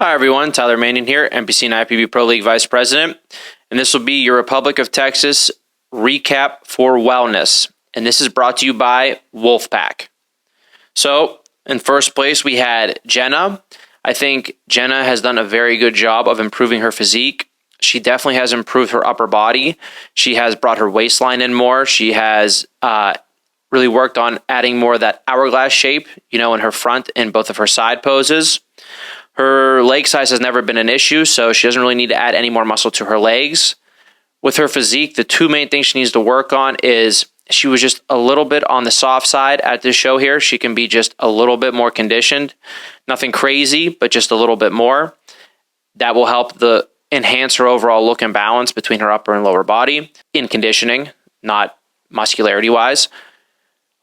Hi everyone, Tyler Manion here, NPC and IFBB Pro League Vice President, and this will be your Republic of Texas recap for wellness, and this is brought to you by Wolfpack. So, in first place we had Jenna. I think Jenna has done a very good job of improving her physique. She definitely has improved her upper body. She has brought her waistline in more. She has really worked on adding more of that hourglass shape, in her front and both of her side poses. Her leg size has never been an issue, so she doesn't really need to add any more muscle to her legs. With her physique, the two main things she needs to work on is she was just a little bit on the soft side at this show here. She can be just a little bit more conditioned. Nothing crazy, but just a little bit more. That will help enhance her overall look and balance between her upper and lower body in conditioning, not muscularity-wise.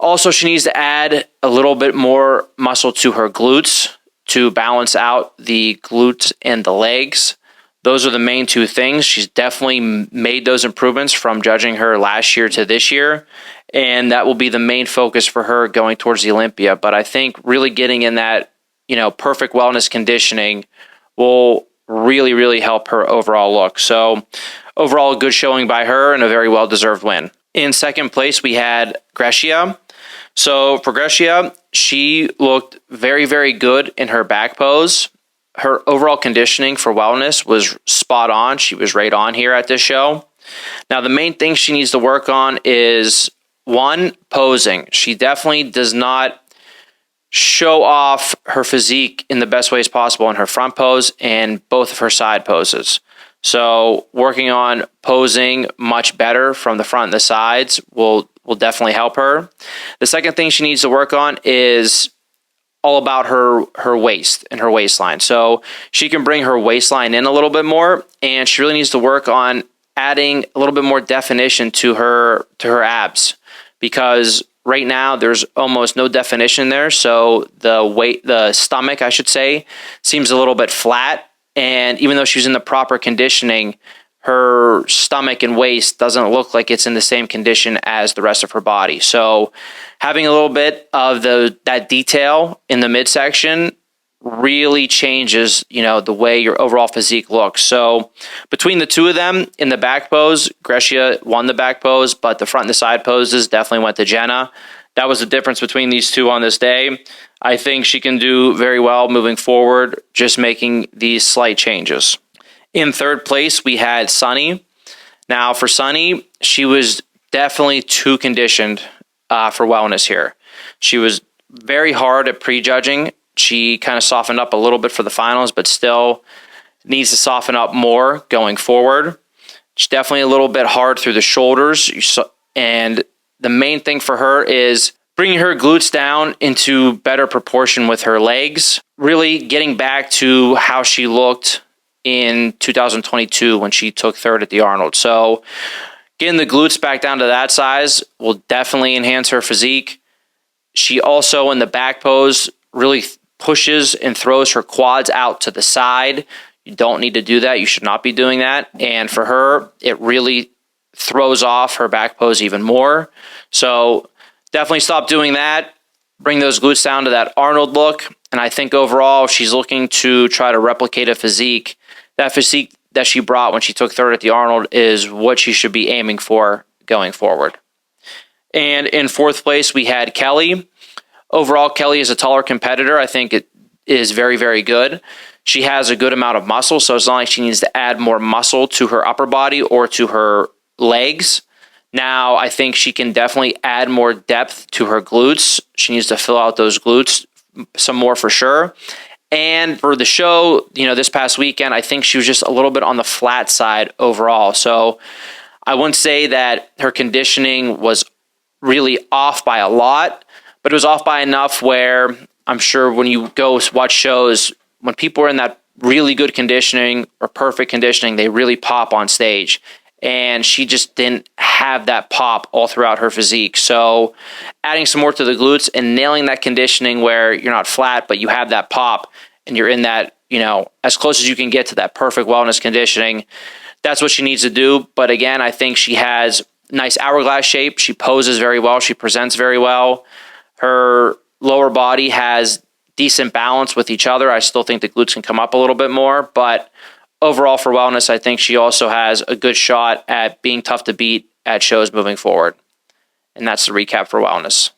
Also, she needs to add a little bit more muscle to her glutes to balance out the glutes and the legs. Those are the main two things. She's definitely made those improvements from judging her last year to this year, and that will be the main focus for her going towards the Olympia. But I think really getting in that, perfect wellness conditioning will really, really help her overall look. So overall, a good showing by her and a very well-deserved win. In second place, we had Gresia. So for Gresia, she looked very, very good in her back pose. Her overall conditioning for wellness was spot on. She was right on here at this show. Now, the main thing she needs to work on is, one, posing. She definitely does not show off her physique in the best ways possible in her front pose and both of her side poses. So working on posing much better from the front and the sides will definitely help her. The second thing she needs to work on is all about her waist and her waistline. So she can bring her waistline in a little bit more, and she really needs to work on adding a little bit more definition to her abs, because right now there's almost no definition there. So the stomach, I should say, seems a little bit flat. And even though she's in the proper conditioning, her stomach and waist doesn't look like it's in the same condition as the rest of her body. So having a little bit of that detail in the midsection really changes, the way your overall physique looks. So between the two of them in the back pose, Gresia won the back pose, but the front and the side poses definitely went to Jenna. That was the difference between these two on this day. I think she can do very well moving forward, just making these slight changes. In third place, we had Sunny. Now, for Sunny, she was definitely too conditioned for wellness here. She was very hard at prejudging. She kind of softened up a little bit for the finals, but still needs to soften up more going forward. She's definitely a little bit hard through the shoulders, and the main thing for her is bringing her glutes down into better proportion with her legs, really getting back to how she looked in 2022 when she took third at the Arnold. So getting the glutes back down to that size will definitely enhance her physique. She also, in the back pose, really pushes and throws her quads out to the side. You don't need to do that. You should not be doing that. And for her, it really throws off her back pose even more. So definitely stop doing that. Bring those glutes down to that Arnold look. And I think overall, she's looking to try to replicate a physique. That physique that she brought when she took third at the Arnold is what she should be aiming for going forward. And in fourth place, we had Kelly. Overall, Kelly is a taller competitor. I think it is very, very good. She has a good amount of muscle, so it's not like she needs to add more muscle to her upper body or to her legs. Now, I think she can definitely add more depth to her glutes. She needs to fill out those glutes some more for sure. And for the show, this past weekend, I think she was just a little bit on the flat side overall. So I wouldn't say that her conditioning was really off by a lot, but it was off by enough where I'm sure when you go watch shows, when people are in that really good conditioning or perfect conditioning, they really pop on stage. And she just didn't have that pop all throughout her physique. So adding some more to the glutes and nailing that conditioning where you're not flat, but you have that pop and you're in that, as close as you can get to that perfect wellness conditioning, that's what she needs to do. But again, I think she has nice hourglass shape. She poses very well. She presents very well. Her lower body has decent balance with each other. I still think the glutes can come up a little bit more, but overall for Wellness, I think she also has a good shot at being tough to beat at shows moving forward. And that's the recap for Wellness.